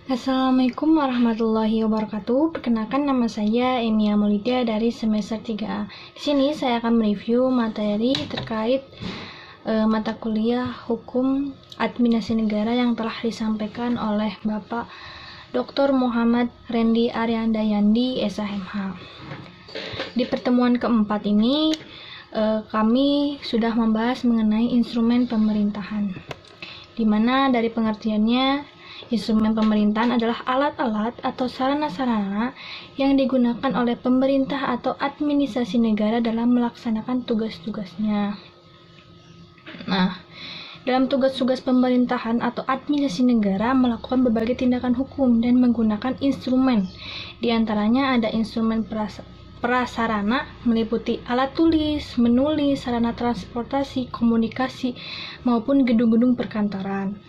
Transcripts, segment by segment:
Assalamualaikum warahmatullahi wabarakatuh. Perkenalkan, nama saya Enia Maulidia dari semester 3A. Di sini saya akan mereview materi terkait mata kuliah Hukum Administrasi Negara yang telah disampaikan oleh Bapak Dr. Muhammad Rendy Aryandayandi, SHMH. Di pertemuan keempat ini kami sudah membahas mengenai instrumen pemerintahan, di mana dari pengertiannya instrumen pemerintahan adalah alat-alat atau sarana-sarana yang digunakan oleh pemerintah atau administrasi negara dalam melaksanakan tugas-tugasnya. Nah, dalam tugas-tugas pemerintahan atau administrasi negara melakukan berbagai tindakan hukum dan menggunakan instrumen. Di antaranya ada instrumen prasarana meliputi alat tulis, menulis, sarana transportasi, komunikasi, maupun gedung-gedung perkantoran.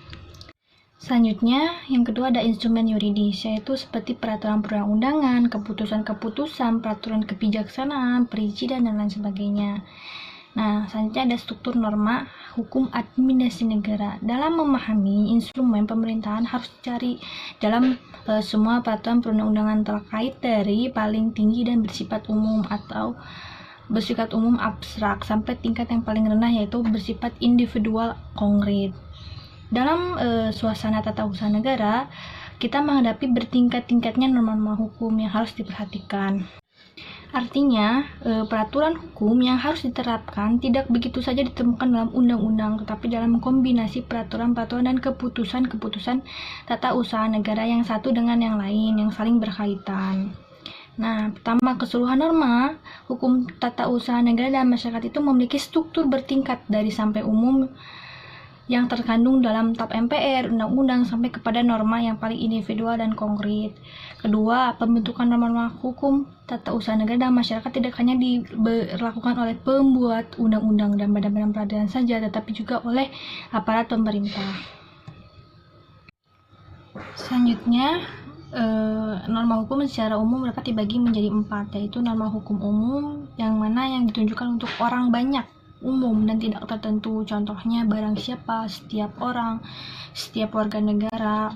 Selanjutnya, yang kedua ada instrumen yuridis, yaitu seperti peraturan perundang-undangan, keputusan-keputusan, peraturan kebijaksanaan, perizinan, dan lain sebagainya. Nah, selanjutnya ada struktur norma hukum administrasi negara. Dalam memahami instrumen pemerintahan harus dicari dalam semua peraturan perundang-undangan terkait dari paling tinggi dan bersifat umum atau bersifat umum abstrak sampai tingkat yang paling rendah, yaitu bersifat individual konkret. Dalam suasana tata usaha negara, kita menghadapi bertingkat-tingkatnya norma-norma hukum yang harus diperhatikan. Artinya, peraturan hukum yang harus diterapkan tidak begitu saja ditemukan dalam undang-undang, tetapi dalam kombinasi peraturan-peraturan dan keputusan-keputusan tata usaha negara yang satu dengan yang lain, yang saling berkaitan. Nah, pertama, keseluruhan norma hukum tata usaha negara dan masyarakat itu memiliki struktur bertingkat dari sampai umum yang terkandung dalam TAP MPR, undang-undang, sampai kepada norma yang paling individual dan konkret. Kedua, pembentukan norma-norma hukum tata usaha negara dan masyarakat tidak hanya dilakukan oleh pembuat undang-undang dan badan-badan peradilan saja, tetapi juga oleh aparat pemerintah. Selanjutnya, norma hukum secara umum dapat dibagi menjadi 4, yaitu norma hukum umum yang mana yang ditunjukkan untuk orang banyak, umum dan tidak tertentu, contohnya barang siapa, setiap orang, setiap warga negara.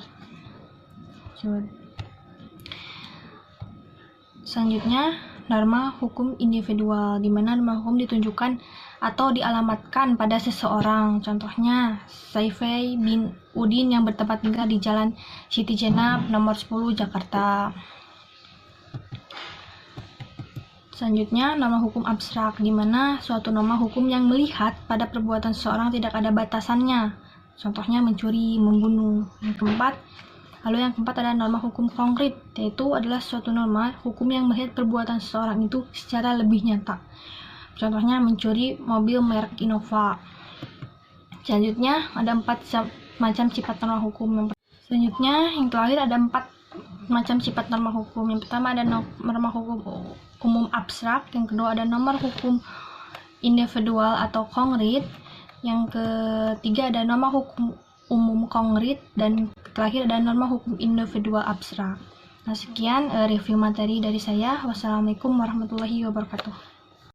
Selanjutnya, norma hukum individual, di mana norma hukum ditunjukkan atau dialamatkan pada seseorang, contohnya Saifei bin Udin yang bertempat tinggal di Jalan Siti Jenar nomor 10 Jakarta. Selanjutnya, norma hukum abstrak, di mana suatu norma hukum yang melihat pada perbuatan seseorang tidak ada batasannya, contohnya mencuri, membunuh. Yang keempat adalah norma hukum konkret, yaitu adalah suatu norma hukum yang melihat perbuatan seseorang itu secara lebih nyata, contohnya mencuri mobil merek Innova. Selanjutnya, ada 4 macam sifat norma hukum. Selanjutnya, yang terakhir ada 4 macam sifat norma hukum. Yang pertama ada norma hukum umum abstrak, yang kedua ada norma hukum individual atau konkret, yang ketiga ada norma hukum umum konkret, dan terakhir ada norma hukum individual abstrak. Nah, sekian review materi dari saya. Wassalamualaikum warahmatullahi wabarakatuh.